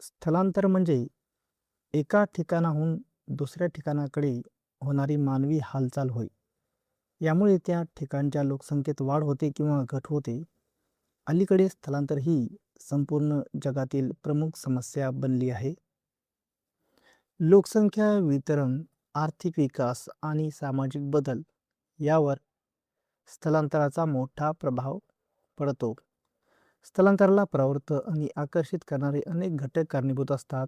स्थलांतर म्हणजे एका ठिकाणाहून दुसऱ्या ठिकाणाकडे होणारी मानवी हालचाल होय. यामुळे त्या ठिकाणच्या लोकसंख्येत वाढ होते किंवा घट होते. अलीकडे स्थलांतर ही संपूर्ण जगातील प्रमुख समस्या बनली आहे. लोकसंख्या वितरण, आर्थिक विकास आणि सामाजिक बदल यावर स्थलांतराचा मोठा प्रभाव पडतो. स्थलांतराला प्रवृत्त आणि आकर्षित करणारे अनेक घटक कारणीभूत असतात.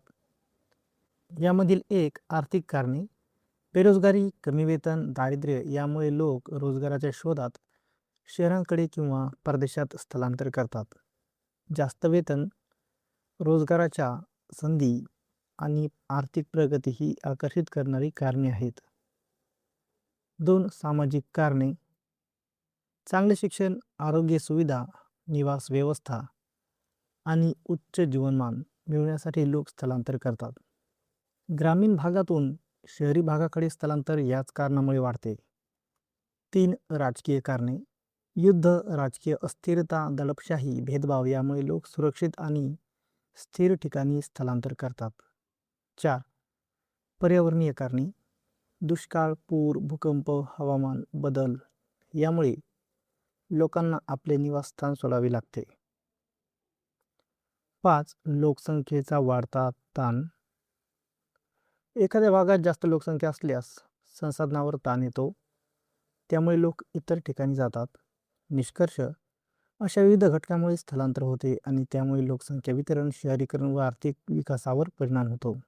यामधील एक आर्थिक कारणे. बेरोजगारी, कमी वेतन, दारिद्र्य यामुळे लोक रोजगाराच्या शोधात शहरांकडे किंवा परदेशात स्थलांतर करतात. जास्त वेतन, रोजगाराच्या संधी आणि आर्थिक प्रगती ही आकर्षित करणारी कारणे आहेत. 2. सामाजिक कारणे. चांगले शिक्षण, आरोग्य सुविधा, निवास व्यवस्था आणि उच्च जीवनमान मिळवण्यासाठी लोक स्थलांतर करतात. ग्रामीण भागातून शहरी भागाकडे स्थलांतर याच कारणामुळे वाढते. 3. राजकीय कारणे. युद्ध, राजकीय अस्थिरता, दडपशाही, भेदभाव यामुळे लोक सुरक्षित आणि स्थिर ठिकाणी स्थलांतर करतात. 4. पर्यावरणीय कारणे. दुष्काळ, पूर, भूकंप, हवामान बदल यामुळे लोकांना आपले निवासस्थान सोडावे लागते. 5. लोकसंख्येचा वाढता ताण. एखाद्या भागात जास्त लोकसंख्या असल्यास संसाधनावर ताण येतो. त्यामुळे लोक इतर ठिकाणी जातात. निष्कर्ष. अशा विविध घटकांमुळे स्थलांतर होते आणि त्यामुळे लोकसंख्या वितरण, शहरीकरण व आर्थिक विकासावर परिणाम होतो.